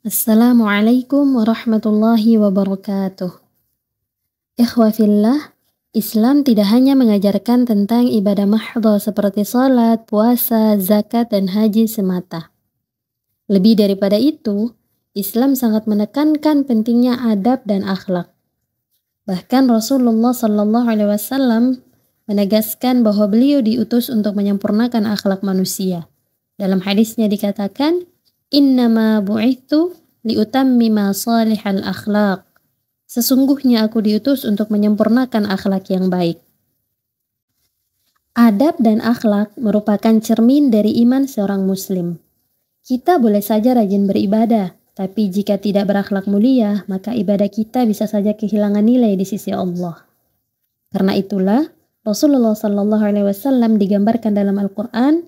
Assalamualaikum warahmatullahi wabarakatuh. Ikhwa fillah, Islam tidak hanya mengajarkan tentang ibadah mahdhah seperti salat, puasa, zakat, dan haji semata. Lebih daripada itu, Islam sangat menekankan pentingnya adab dan akhlak. Bahkan Rasulullah SAW menegaskan bahwa beliau diutus untuk menyempurnakan akhlak manusia. Dalam hadisnya dikatakan, Innama bu'ithu liutammima salihal akhlaq. Sesungguhnya aku diutus untuk menyempurnakan akhlak yang baik. Adab dan akhlak merupakan cermin dari iman seorang muslim. Kita boleh saja rajin beribadah, tapi jika tidak berakhlak mulia, maka ibadah kita bisa saja kehilangan nilai di sisi Allah. Karena itulah, Rasulullah SAW digambarkan dalam Al-Quran,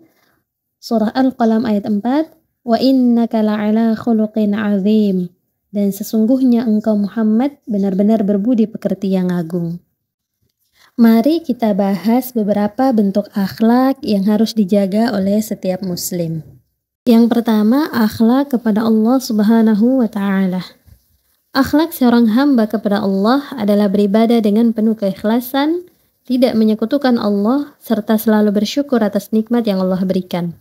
surah Al-Qalam ayat 4, wa innaka la'ala khuluqin azim, dan sesungguhnya engkau Muhammad benar-benar berbudi pekerti yang agung. Mari kita bahas beberapa bentuk akhlak yang harus dijaga oleh setiap muslim. Yang pertama, akhlak kepada Allah Subhanahu wa ta'ala. Akhlak seorang hamba kepada Allah adalah beribadah dengan penuh keikhlasan, tidak menyekutukan Allah, serta selalu bersyukur atas nikmat yang Allah berikan.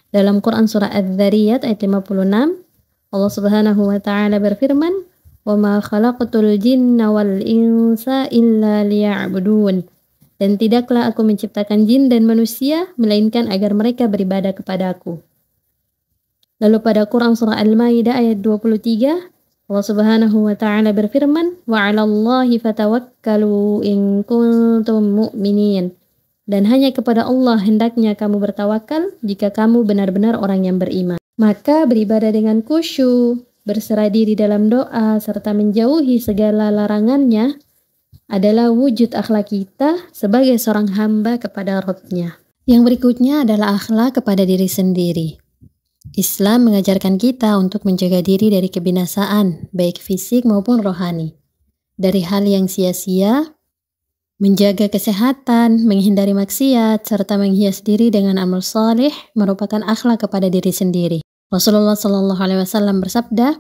Dalam Quran surah Adz-Dzariyat ayat 56, Allah Subhanahu wa ta'ala berfirman, "Wa ma khalaqtul jinna wal insa illa liya'budun." Dan tidaklah aku menciptakan jin dan manusia melainkan agar mereka beribadah kepadaku. Lalu pada Quran surah Al-Maidah ayat 23, Allah Subhanahu wa ta'ala berfirman, "Wa 'alallahi fatawakkalu in kuntum mu'minin." Dan hanya kepada Allah hendaknya kamu bertawakal jika kamu benar-benar orang yang beriman. Maka beribadah dengan khusyuk, berserah diri dalam doa, serta menjauhi segala larangannya adalah wujud akhlak kita sebagai seorang hamba kepada Rabb-Nya. Yang berikutnya adalah akhlak kepada diri sendiri. Islam mengajarkan kita untuk menjaga diri dari kebinasaan, baik fisik maupun rohani. Dari hal yang sia-sia, menjaga kesehatan, menghindari maksiat, serta menghias diri dengan amal saleh merupakan akhlak kepada diri sendiri. Rasulullah SAW bersabda,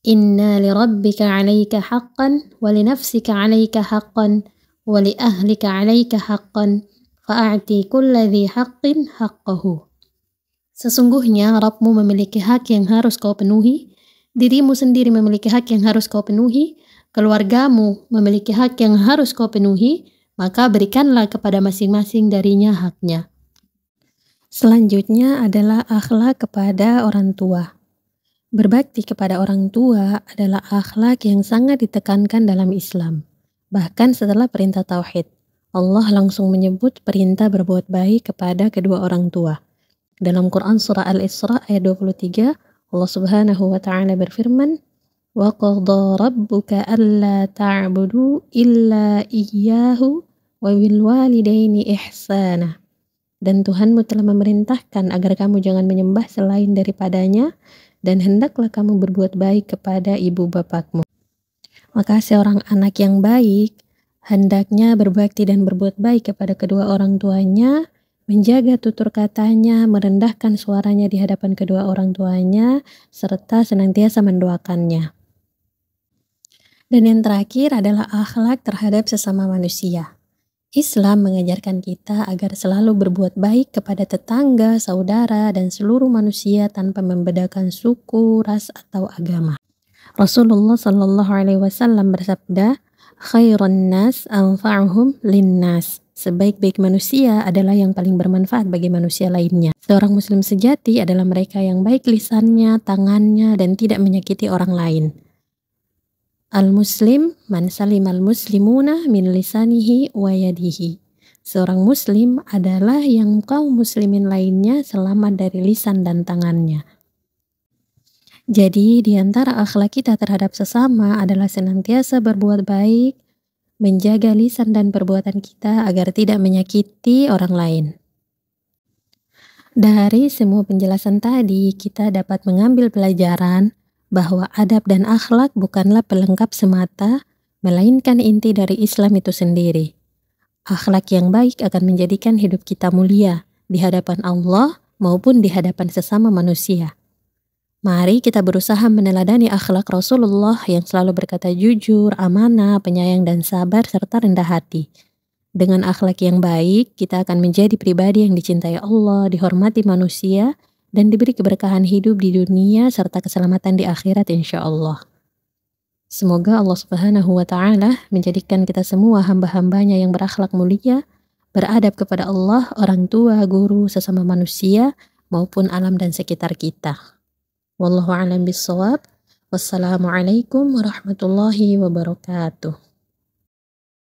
"Inna li rabbika 'alaika haqqan, wa li nafsika 'alaika haqqan, wa li ahlika 'alaika haqqan, fa'ati kulla dhi haqqin haqqahu." Sesungguhnya Rabbmu memiliki hak yang harus kau penuhi, dirimu sendiri memiliki hak yang harus kau penuhi, keluargamu memiliki hak yang harus kau penuhi, maka berikanlah kepada masing-masing darinya haknya. Selanjutnya adalah akhlak kepada orang tua. Berbakti kepada orang tua adalah akhlak yang sangat ditekankan dalam Islam. Bahkan setelah perintah tauhid, Allah langsung menyebut perintah berbuat baik kepada kedua orang tua. Dalam Quran surah Al-Isra ayat 23, Allah Subhanahu wa ta'ala berfirman, "Wa qadha rabbuka alla ta'budu illa iyyahu wa bil walidaini ihsana." Dan Tuhanmu telah memerintahkan agar kamu jangan menyembah selain daripadanya, dan hendaklah kamu berbuat baik kepada ibu bapakmu. Maka seorang anak yang baik hendaknya berbakti dan berbuat baik kepada kedua orang tuanya, menjaga tutur katanya, merendahkan suaranya di hadapan kedua orang tuanya, serta senantiasa mendoakannya. Dan yang terakhir adalah akhlak terhadap sesama manusia. Islam mengajarkan kita agar selalu berbuat baik kepada tetangga, saudara, dan seluruh manusia tanpa membedakan suku, ras, atau agama. Rasulullah SAW bersabda, "Khairun nas anfa'uhum linnas." Sebaik-baik manusia adalah yang paling bermanfaat bagi manusia lainnya. Seorang muslim sejati adalah mereka yang baik lisannya, tangannya, dan tidak menyakiti orang lain. Al-muslim man salimal muslimuna min lisanihi wa yadihi. Seorang muslim adalah yang kaum muslimin lainnya selamat dari lisan dan tangannya. Jadi di antara akhlak kita terhadap sesama adalah senantiasa berbuat baik, menjaga lisan dan perbuatan kita agar tidak menyakiti orang lain. Dari semua penjelasan tadi, kita dapat mengambil pelajaran bahwa adab dan akhlak bukanlah pelengkap semata, melainkan inti dari Islam itu sendiri. Akhlak yang baik akan menjadikan hidup kita mulia di hadapan Allah maupun di hadapan sesama manusia. Mari kita berusaha meneladani akhlak Rasulullah yang selalu berkata jujur, amanah, penyayang dan sabar serta rendah hati. Dengan akhlak yang baik, kita akan menjadi pribadi yang dicintai Allah, dihormati manusia, dan diberi keberkahan hidup di dunia serta keselamatan di akhirat insya Allah. Semoga Allah Subhanahu wa Ta'ala menjadikan kita semua hamba-hambanya yang berakhlak mulia, beradab kepada Allah, orang tua, guru, sesama manusia, maupun alam dan sekitar kita. Wallahu a'lam bishawab. Wassalamualaikum warahmatullahi wabarakatuh.